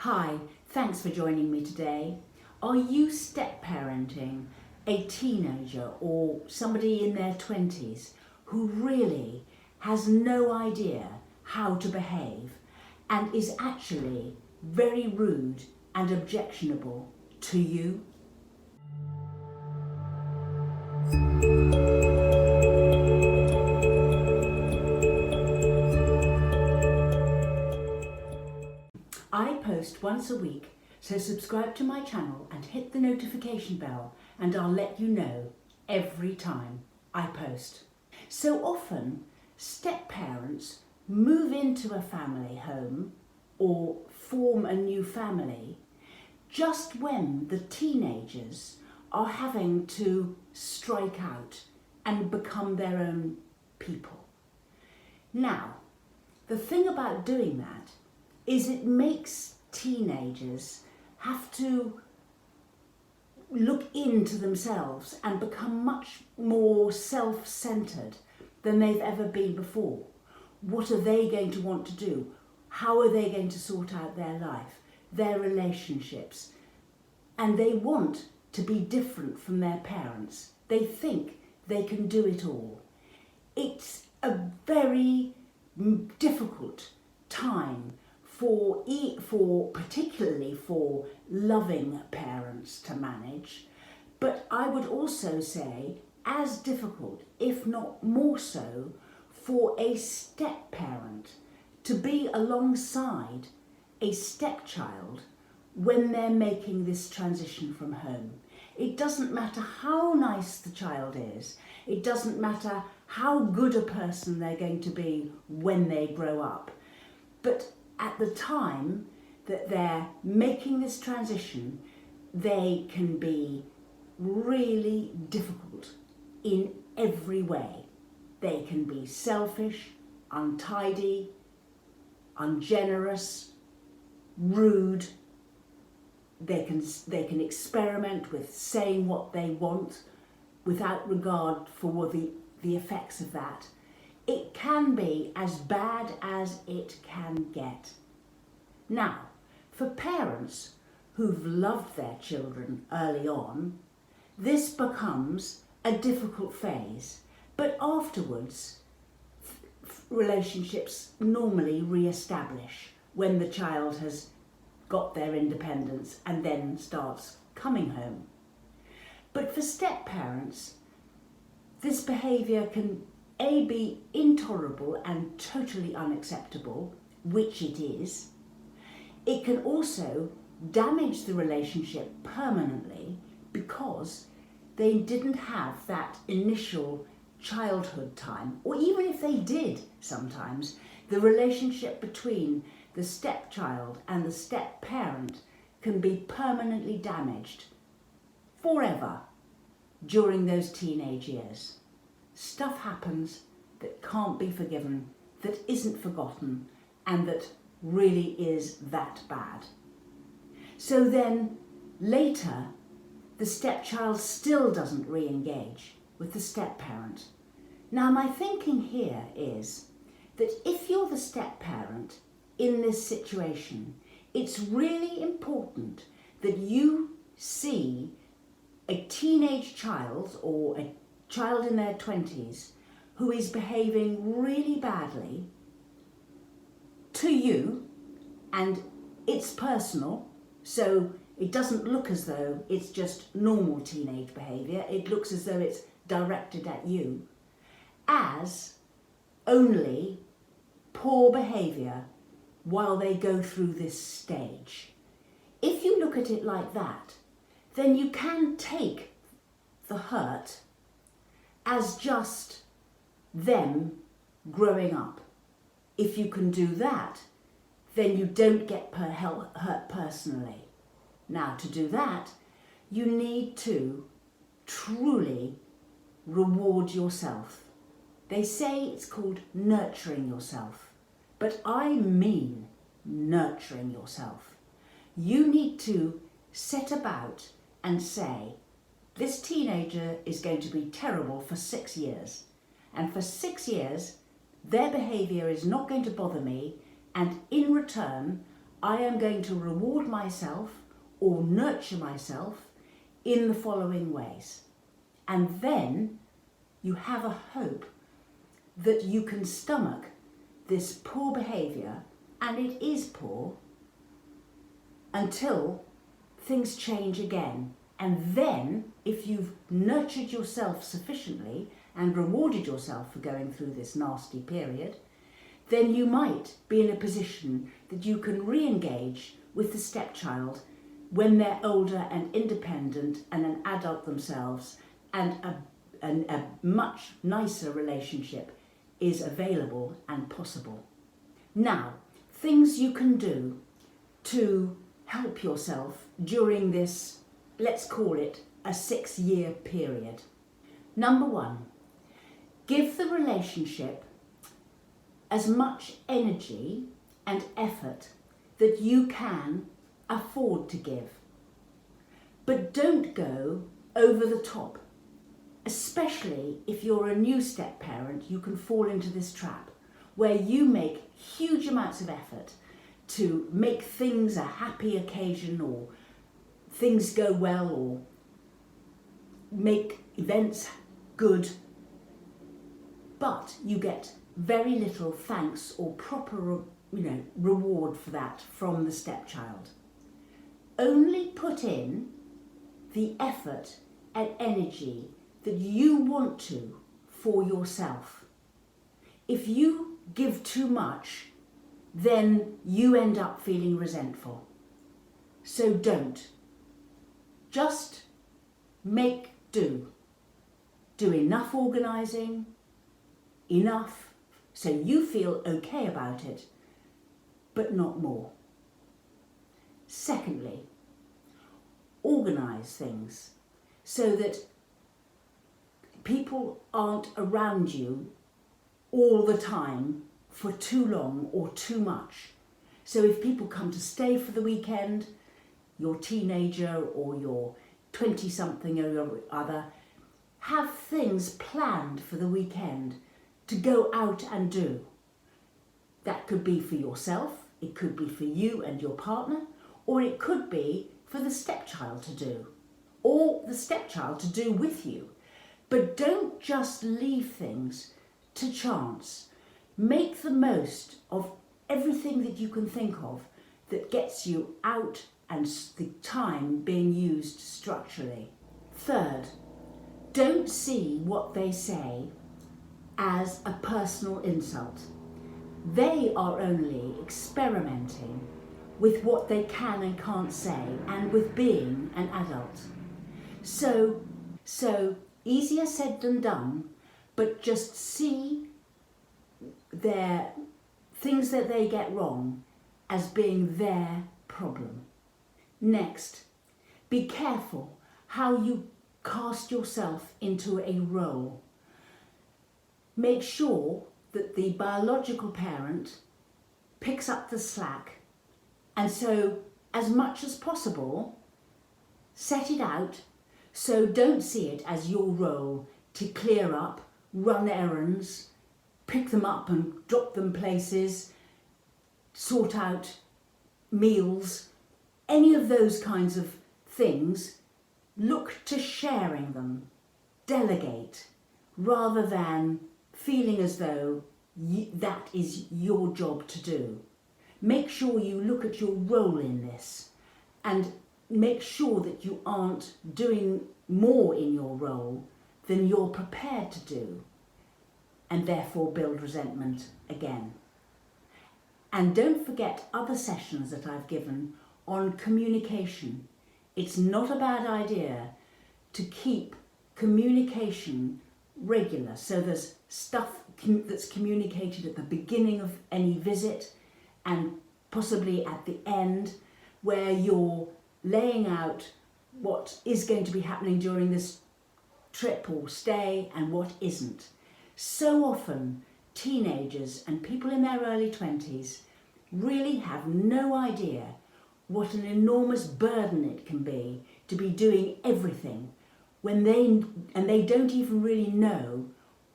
Hi, thanks for joining me today. Are you step-parenting a teenager or somebody in their 20s who really has no idea how to behave and is actually very rude and objectionable to you? I post once a week, so subscribe to my channel and hit the notification bell and I'll let you know every time I post. So often, step-parents move into a family home or form a new family just when the teenagers are having to strike out and become their own people. Now, the thing about doing that is it makes teenagers have to look into themselves and become much more self-centered than they've ever been before. What are they going to want to do? How are they going to sort out their life, their relationships? And they want to be different from their parents. They think they can do it all. It's a very difficult time particularly for loving parents to manage, but I would also say as difficult, if not more so, for a step-parent to be alongside a stepchild when they're making this transition from home. It doesn't matter how nice the child is, it doesn't matter how good a person they're going to be when they grow up, but at the time that they're making this transition, they can be really difficult in every way. They can be selfish, untidy, ungenerous, rude. They can experiment with saying what they want without regard for the effects of that. It can be as bad as it can get. Now, for parents who've loved their children early on, this becomes a difficult phase, but afterwards relationships normally re-establish when the child has got their independence and then starts coming home. But for step-parents, this behaviour can be intolerable and totally unacceptable, which it is. It can also damage the relationship permanently because they didn't have that initial childhood time, or even if they did sometimes, the relationship between the stepchild and the step-parent can be permanently damaged forever during those teenage years. Stuff happens that can't be forgiven, that isn't forgotten, and that really is that bad. So then, later, the stepchild still doesn't re-engage with the step-parent. Now, my thinking here is that if you're the step-parent in this situation, it's really important that you see a teenage child or a child in their 20s who is behaving really badly to you, and it's personal, so it doesn't look as though it's just normal teenage behaviour, it looks as though it's directed at you, as only poor behaviour while they go through this stage. If you look at it like that, then you can take the hurt as just them growing up. If you can do that, then you don't get hurt personally. Now, to do that, you need to truly reward yourself. They say it's called nurturing yourself, but I mean nurturing yourself. You need to set about and say, this teenager is going to be terrible for 6 years, and for 6 years their behaviour is not going to bother me, and in return I am going to reward myself or nurture myself in the following ways. And then you have a hope that you can stomach this poor behaviour, and it is poor, until things change again. And then, if you've nurtured yourself sufficiently and rewarded yourself for going through this nasty period, then you might be in a position that you can re-engage with the stepchild when they're older and independent and an adult themselves, and a much nicer relationship is available and possible. Now, things you can do to help yourself during this, let's call it a 6-year period. Number 1, give the relationship as much energy and effort that you can afford to give. But don't go over the top. Especially if you're a new step parent, you can fall into this trap where you make huge amounts of effort to make things a happy occasion, or things go well, or make events good, but you get very little thanks or proper, reward for that from the stepchild. Only put in the effort and energy that you want to for yourself. If you give too much, then you end up feeling resentful. So don't. Just make do. Do enough organising, enough so you feel okay about it, but not more. Secondly, organise things so that people aren't around you all the time for too long or too much. So if people come to stay for the weekend, your teenager or your 20-something or your other, have things planned for the weekend to go out and do. That could be for yourself, it could be for you and your partner, or it could be for the stepchild to do, or the stepchild to do with you. But don't just leave things to chance. Make the most of everything that you can think of that gets you out and the time being used structurally. Third, don't see what they say as a personal insult. They are only experimenting with what they can and can't say, and with being an adult. So easier said than done, but just see their things that they get wrong as being their problem. Next, be careful how you cast yourself into a role. Make sure that the biological parent picks up the slack, and so as much as possible, set it out. So don't see it as your role to clear up, run errands, pick them up and drop them places, sort out meals, any of those kinds of things. Look to sharing them, delegate, rather than feeling as though that is your job to do. Make sure you look at your role in this and make sure that you aren't doing more in your role than you're prepared to do, and therefore build resentment again. And don't forget other sessions that I've given on communication. It's not a bad idea to keep communication regular. So there's stuff that's communicated at the beginning of any visit and possibly at the end, where you're laying out what is going to be happening during this trip or stay and what isn't. So often teenagers and people in their early 20s really have no idea what an enormous burden it can be to be doing everything when they don't even really know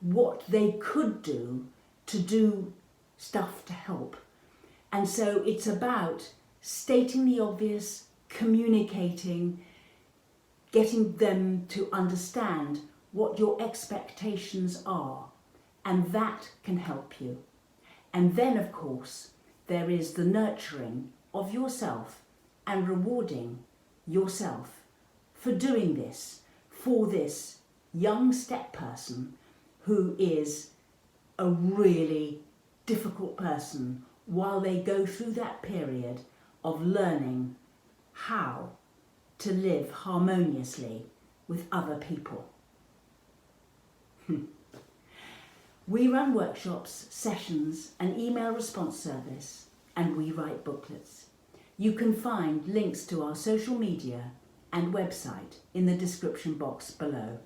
what they could do to do stuff to help. And so it's about stating the obvious, communicating, getting them to understand what your expectations are, and that can help you. And then, of course, there is the nurturing of yourself and rewarding yourself for doing this for this young step person who is a really difficult person while they go through that period of learning how to live harmoniously with other people. We run workshops, sessions, an email response service, and we write booklets. You can find links to our social media and website in the description box below.